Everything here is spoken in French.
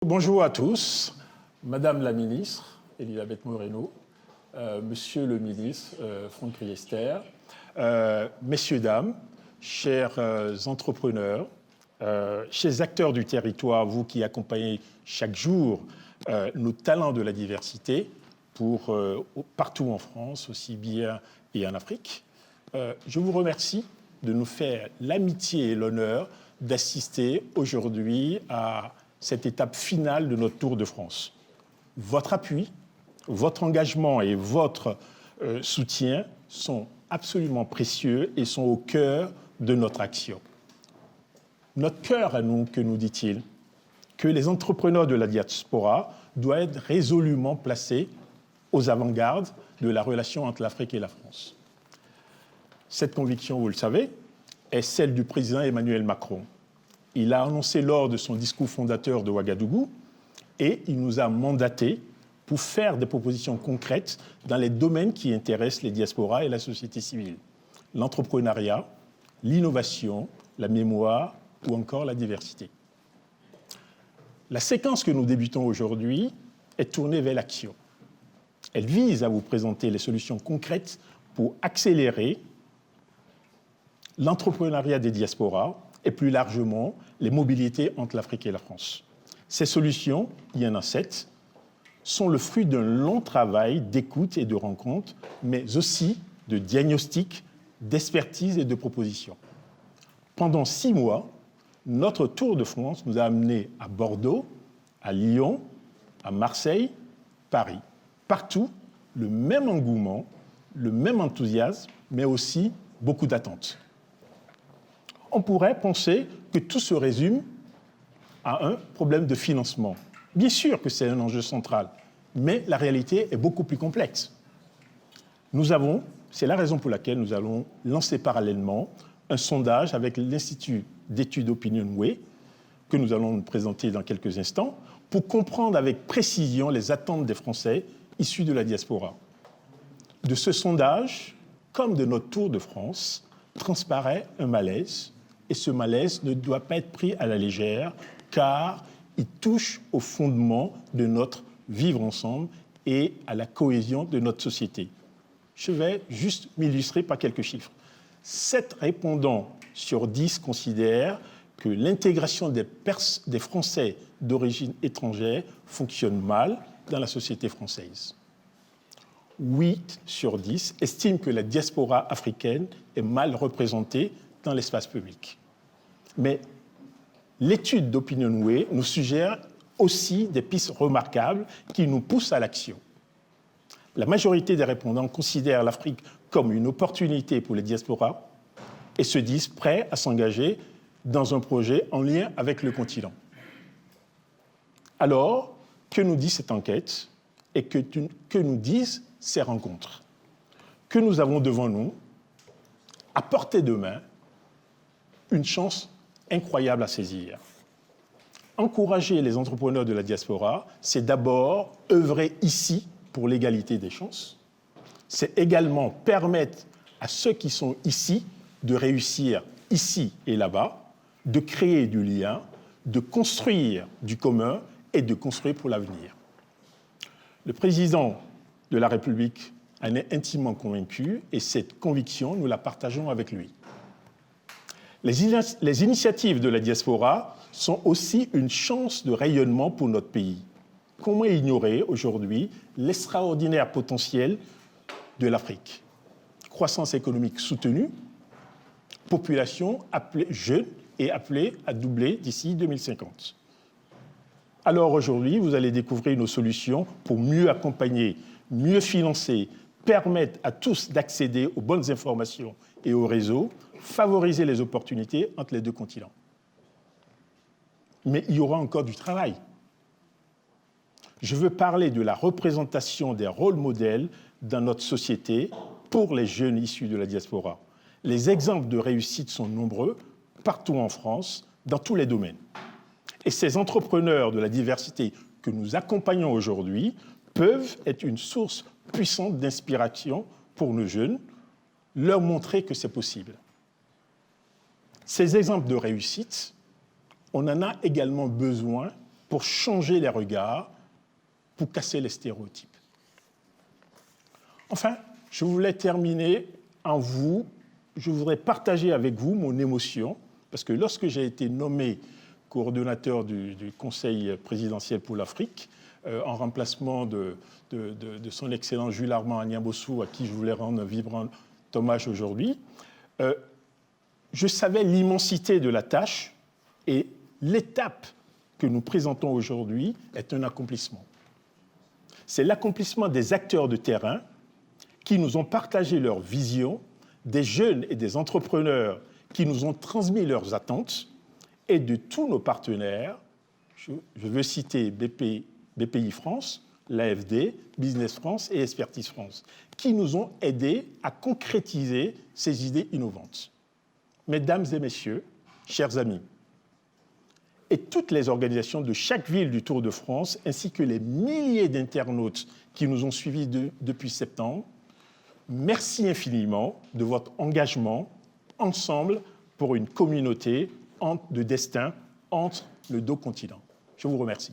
Bonjour à tous, Madame la ministre, Elisabeth Moreno, Monsieur le ministre, Franck Riester, Messieurs, Dames, chers entrepreneurs, chers acteurs du territoire, vous qui accompagnez chaque jour nos talents de la diversité partout en France, aussi bien et en Afrique, je vous remercie de nous faire l'amitié et l'honneur d'assister aujourd'hui à cette étape finale de notre Tour de France. Votre appui, votre engagement et votre soutien sont absolument précieux et sont au cœur de notre action. Notre cœur à nous, que nous dit-il, que les entrepreneurs de la diaspora doivent être résolument placés aux avant-gardes de la relation entre l'Afrique et la France. Cette conviction, vous le savez, est celle du président Emmanuel Macron. Il a annoncé lors de son discours fondateur de Ouagadougou et il nous a mandatés pour faire des propositions concrètes dans les domaines qui intéressent les diasporas et la société civile. L'entrepreneuriat, l'innovation, la mémoire ou encore la diversité. La séquence que nous débutons aujourd'hui est tournée vers l'action. Elle vise à vous présenter les solutions concrètes pour accélérer l'entrepreneuriat des diasporas et plus largement les mobilités entre l'Afrique et la France. Ces solutions, il y en a 7, sont le fruit d'un long travail d'écoute et de rencontre, mais aussi de diagnostic, d'expertise et de propositions. Pendant 6 mois, notre Tour de France nous a amenés à Bordeaux, à Lyon, à Marseille, Paris. Partout, le même engouement, le même enthousiasme, mais aussi beaucoup d'attentes. On pourrait penser que tout se résume à un problème de financement. Bien sûr que c'est un enjeu central, mais la réalité est beaucoup plus complexe. C'est la raison pour laquelle nous allons lancer parallèlement un sondage avec l'Institut d'études OpinionWay, que nous allons nous présenter dans quelques instants, pour comprendre avec précision les attentes des Français issus de la diaspora. De ce sondage, comme de notre Tour de France, transparaît un malaise, et ce malaise ne doit pas être pris à la légère, car il touche au fondement de notre vivre ensemble et à la cohésion de notre société. Je vais juste m'illustrer par quelques chiffres. 7 répondants sur 10 considèrent que l'intégration des Français d'origine étrangère fonctionne mal dans la société française. 8 sur 10 estiment que la diaspora africaine est mal représentée dans l'espace public. Mais l'étude d'OpinionWay nous suggère aussi des pistes remarquables qui nous poussent à l'action. La majorité des répondants considèrent l'Afrique comme une opportunité pour les diasporas et se disent prêts à s'engager dans un projet en lien avec le continent. Alors, que nous dit cette enquête et que nous disent ces rencontres? Que nous avons devant nous, à portée de main, une chance incroyable à saisir. Encourager les entrepreneurs de la diaspora, c'est d'abord œuvrer ici pour l'égalité des chances. C'est également permettre à ceux qui sont ici de réussir ici et là-bas, de créer du lien, de construire du commun et de construire pour l'avenir. Le président de la République en est intimement convaincu et cette conviction, nous la partageons avec lui. Les initiatives de la diaspora sont aussi une chance de rayonnement pour notre pays. Comment ignorer aujourd'hui l'extraordinaire potentiel de l'Afrique? Croissance économique soutenue, population jeune et appelée à doubler d'ici 2050. Alors aujourd'hui, vous allez découvrir nos solutions pour mieux accompagner, mieux financer, permettre à tous d'accéder aux bonnes informations et aux réseaux, favoriser les opportunités entre les deux continents. Mais il y aura encore du travail. Je veux parler de la représentation des rôles modèles dans notre société pour les jeunes issus de la diaspora. Les exemples de réussite sont nombreux, partout en France, dans tous les domaines. Et ces entrepreneurs de la diversité que nous accompagnons aujourd'hui peuvent être une source puissante d'inspiration pour nos jeunes, leur montrer que c'est possible. Ces exemples de réussite, on en a également besoin pour changer les regards, pour casser les stéréotypes. Enfin, je voulais terminer je voudrais partager avec vous mon émotion, parce que lorsque j'ai été nommé coordonnateur du Conseil présidentiel pour l'Afrique, en remplacement de son Excellence Jules Armand Agnan-Bossou, à qui je voulais rendre un vibrant hommage aujourd'hui, je savais l'immensité de la tâche et l'étape que nous présentons aujourd'hui est un accomplissement. C'est l'accomplissement des acteurs de terrain qui nous ont partagé leur vision, des jeunes et des entrepreneurs qui nous ont transmis leurs attentes et de tous nos partenaires, je veux citer BPI France, l'AFD, Business France et Expertise France, qui nous ont aidés à concrétiser ces idées innovantes. Mesdames et messieurs, chers amis, et toutes les organisations de chaque ville du Tour de France, ainsi que les milliers d'internautes qui nous ont suivis depuis septembre, merci infiniment de votre engagement ensemble pour une communauté de destin entre les deux continents. Je vous remercie.